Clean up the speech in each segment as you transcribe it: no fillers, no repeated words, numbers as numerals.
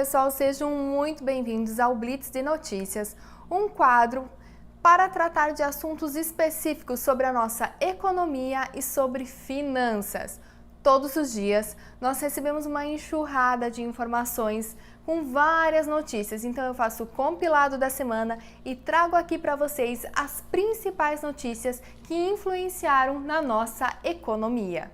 pessoal, sejam muito bem-vindos ao Blitz de Notícias, um quadro para tratar de assuntos específicos sobre a nossa economia e sobre finanças. Todos os dias nós recebemos uma enxurrada de informações com várias notícias, então eu faço o compilado da semana e trago aqui para vocês as principais notícias que influenciaram na nossa economia.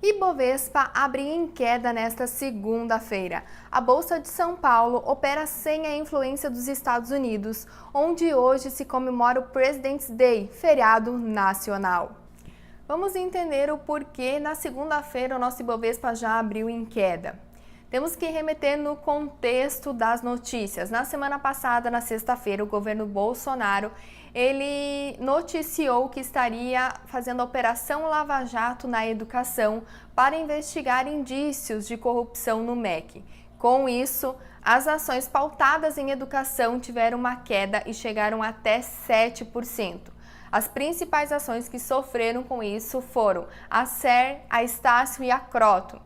Ibovespa abre em queda nesta segunda-feira. A Bolsa de São Paulo opera sem a influência dos Estados Unidos, onde hoje se comemora o President's Day, feriado nacional. Vamos entender o porquê na segunda-feira o nosso Ibovespa já abriu em queda. Temos que remeter no contexto das notícias. Na semana passada, na sexta-feira, o governo Bolsonaro ele noticiou que estaria fazendo a Operação Lava Jato na educação para investigar indícios de corrupção no MEC. Com isso, as ações pautadas em educação tiveram uma queda e chegaram até 7%. As principais ações que sofreram com isso foram a SER, a Estácio e a Croton.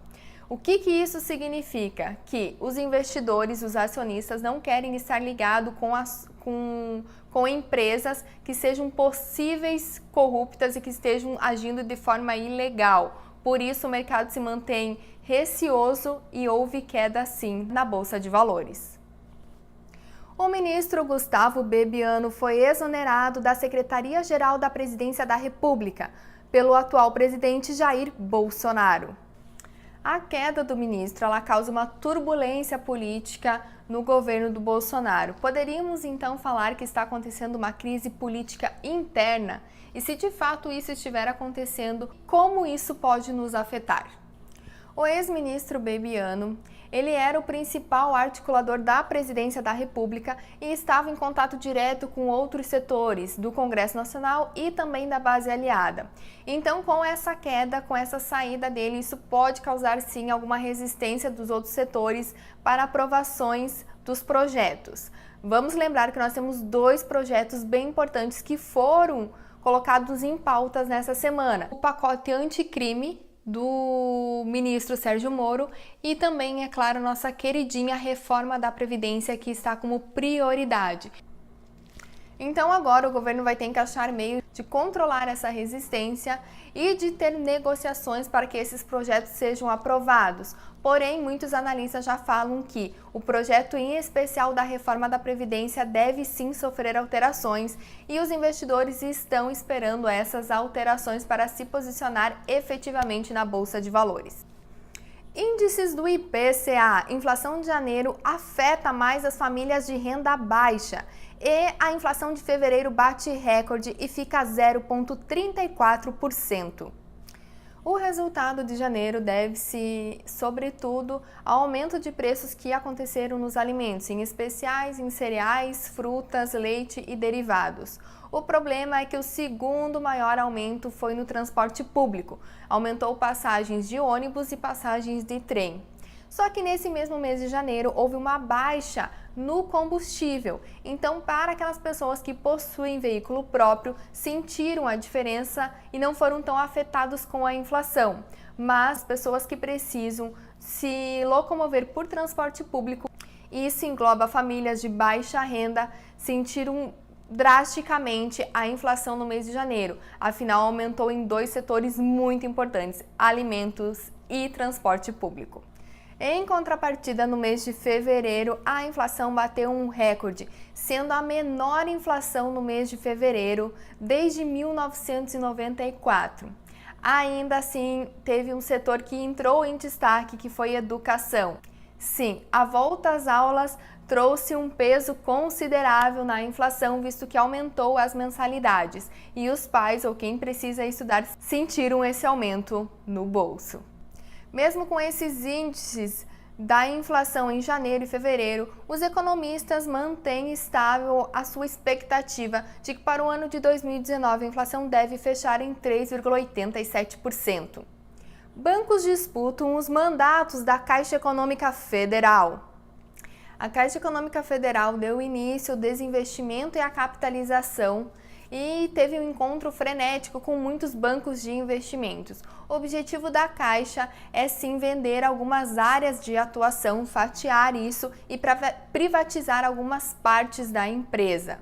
O que isso significa? Que os investidores, os acionistas, não querem estar ligados com empresas que sejam possíveis corruptas e que estejam agindo de forma ilegal. Por isso, o mercado se mantém receoso e houve queda, sim, na Bolsa de Valores. O ministro Gustavo Bebiano foi exonerado da Secretaria-Geral da Presidência da República pelo atual presidente Jair Bolsonaro. A queda do ministro causa uma turbulência política no governo do Bolsonaro. Poderíamos então falar que está acontecendo uma crise política interna? E se de fato isso estiver acontecendo, como isso pode nos afetar? O ex-ministro Bebiano, ele era o principal articulador da Presidência da República e estava em contato direto com outros setores do Congresso Nacional e também da base aliada. Então, com essa queda, com essa saída dele, isso pode causar sim alguma resistência dos outros setores para aprovações dos projetos. Vamos lembrar que nós temos dois projetos bem importantes que foram colocados em pautas nessa semana. O pacote anticrime do ministro Sérgio Moro e também, é claro, nossa queridinha reforma da Previdência, que está como prioridade. Então agora o governo vai ter que achar meio de controlar essa resistência e de ter negociações para que esses projetos sejam aprovados. Porém, muitos analistas já falam que o projeto em especial da reforma da Previdência deve sim sofrer alterações e os investidores estão esperando essas alterações para se posicionar efetivamente na Bolsa de Valores. Índices do IPCA, inflação de janeiro afeta mais as famílias de renda baixa e a inflação de fevereiro bate recorde e fica a 0,34%. O resultado de janeiro deve-se, sobretudo, ao aumento de preços que aconteceram nos alimentos, em especiais em cereais, frutas, leite e derivados. O problema é que o segundo maior aumento foi no transporte público. Aumentou passagens de ônibus e passagens de trem. Só que nesse mesmo mês de janeiro houve uma baixa no combustível. Então, para aquelas pessoas que possuem veículo próprio, sentiram a diferença e não foram tão afetados com a inflação. Mas pessoas que precisam se locomover por transporte público, e isso engloba famílias de baixa renda, sentiram drasticamente a inflação no mês de janeiro. Afinal, aumentou em dois setores muito importantes: alimentos e transporte público. Em contrapartida, no mês de fevereiro, a inflação bateu um recorde, sendo a menor inflação no mês de fevereiro desde 1994. Ainda assim, teve um setor que entrou em destaque, que foi educação. Sim, a volta às aulas trouxe um peso considerável na inflação, visto que aumentou as mensalidades, e os pais ou quem precisa estudar sentiram esse aumento no bolso. Mesmo com esses índices da inflação em janeiro e fevereiro, os economistas mantêm estável a sua expectativa de que para o ano de 2019 a inflação deve fechar em 3,87%. Bancos disputam os mandatos da Caixa Econômica Federal. A Caixa Econômica Federal deu início ao desinvestimento e à capitalização e teve um encontro frenético com muitos bancos de investimentos. O objetivo da Caixa é sim vender algumas áreas de atuação, fatiar isso e privatizar algumas partes da empresa.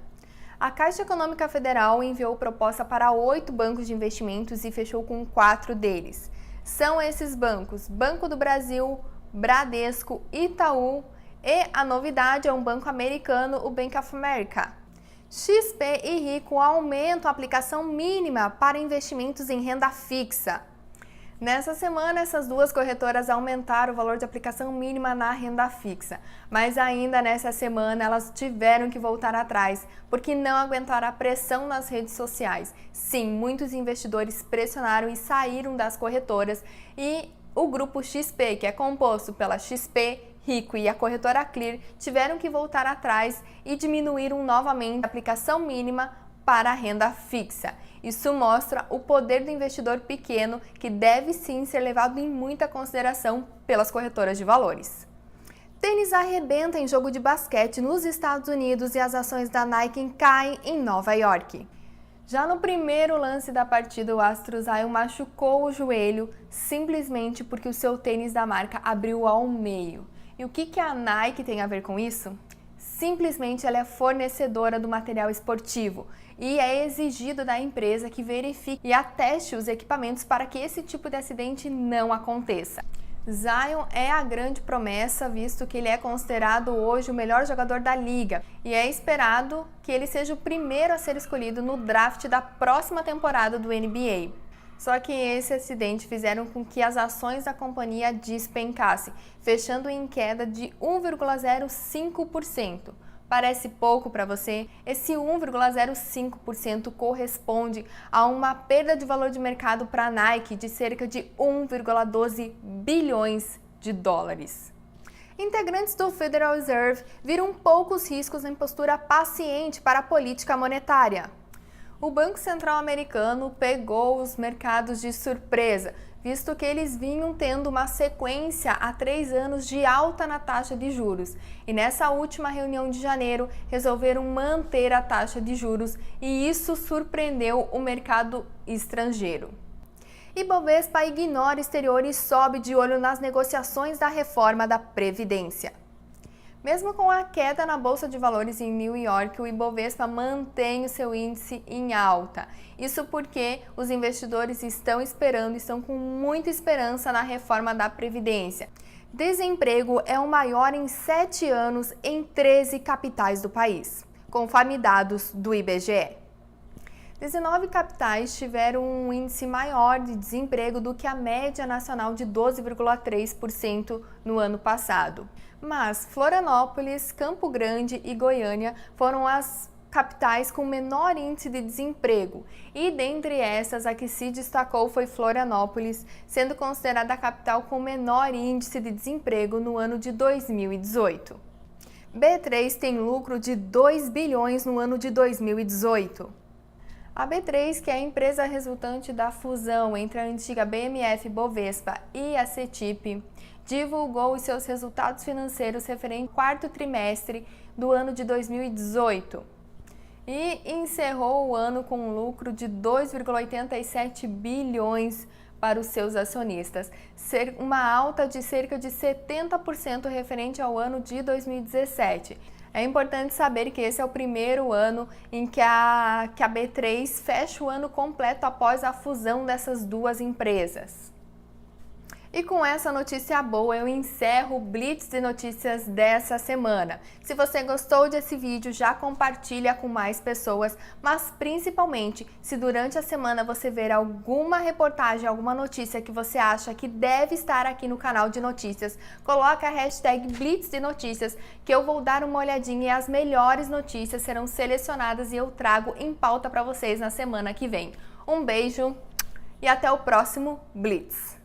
A Caixa Econômica Federal enviou proposta para 8 bancos de investimentos e fechou com 4 deles. São esses bancos: Banco do Brasil, Bradesco, Itaú e a novidade é um banco americano, o Bank of America. XP e Rico aumentam a aplicação mínima para investimentos em renda fixa. Nessa semana, essas duas corretoras aumentaram o valor de aplicação mínima na renda fixa, mas ainda nessa semana elas tiveram que voltar atrás, porque não aguentaram a pressão nas redes sociais. Sim, muitos investidores pressionaram e saíram das corretoras e o grupo XP, que é composto pela XP, Rico e a corretora Clear, tiveram que voltar atrás e diminuíram novamente a aplicação mínima para a renda fixa. Isso mostra o poder do investidor pequeno, que deve sim ser levado em muita consideração pelas corretoras de valores. Tênis arrebenta em jogo de basquete nos Estados Unidos e as ações da Nike caem em Nova York. Já no primeiro lance da partida, o astro Zion machucou o joelho simplesmente porque o seu tênis da marca abriu ao meio. E o que a Nike tem a ver com isso? Simplesmente ela é fornecedora do material esportivo e é exigido da empresa que verifique e ateste os equipamentos para que esse tipo de acidente não aconteça. Zion é a grande promessa, visto que ele é considerado hoje o melhor jogador da liga e é esperado que ele seja o primeiro a ser escolhido no draft da próxima temporada do NBA. Só que esse acidente fizeram com que as ações da companhia despencassem, fechando em queda de 1,05%. Parece pouco para você? Esse 1,05% corresponde a uma perda de valor de mercado para a Nike de cerca de 1,12 bilhões de dólares. Integrantes do Federal Reserve viram poucos riscos em postura paciente para a política monetária. O Banco Central americano pegou os mercados de surpresa, visto que eles vinham tendo uma sequência há 3 anos de alta na taxa de juros. E nessa última reunião de janeiro, resolveram manter a taxa de juros e isso surpreendeu o mercado estrangeiro. Ibovespa ignora exterior e sobe de olho nas negociações da reforma da Previdência. Mesmo com a queda na Bolsa de Valores em New York, o Ibovespa mantém o seu índice em alta. Isso porque os investidores estão com muita esperança na reforma da Previdência. Desemprego é o maior em 7 anos em 13 capitais do país, conforme dados do IBGE. 19 capitais tiveram um índice maior de desemprego do que a média nacional de 12,3% no ano passado. Mas Florianópolis, Campo Grande e Goiânia foram as capitais com menor índice de desemprego. E dentre essas, a que se destacou foi Florianópolis, sendo considerada a capital com menor índice de desemprego no ano de 2018. B3 tem lucro de 2 bilhões no ano de 2018. A B3, que é a empresa resultante da fusão entre a antiga BMF Bovespa e a CETIP, divulgou os seus resultados financeiros referentes ao quarto trimestre do ano de 2018 e encerrou o ano com um lucro de 2,87 bilhões para os seus acionistas, uma alta de cerca de 70% referente ao ano de 2017. É importante saber que esse é o primeiro ano em que a B3 fecha o ano completo após a fusão dessas duas empresas. E com essa notícia boa, eu encerro o Blitz de Notícias dessa semana. Se você gostou desse vídeo, já compartilha com mais pessoas, mas principalmente, se durante a semana você ver alguma reportagem, alguma notícia que você acha que deve estar aqui no canal de notícias, coloca a hashtag Blitz de Notícias, que eu vou dar uma olhadinha e as melhores notícias serão selecionadas e eu trago em pauta para vocês na semana que vem. Um beijo e até o próximo Blitz!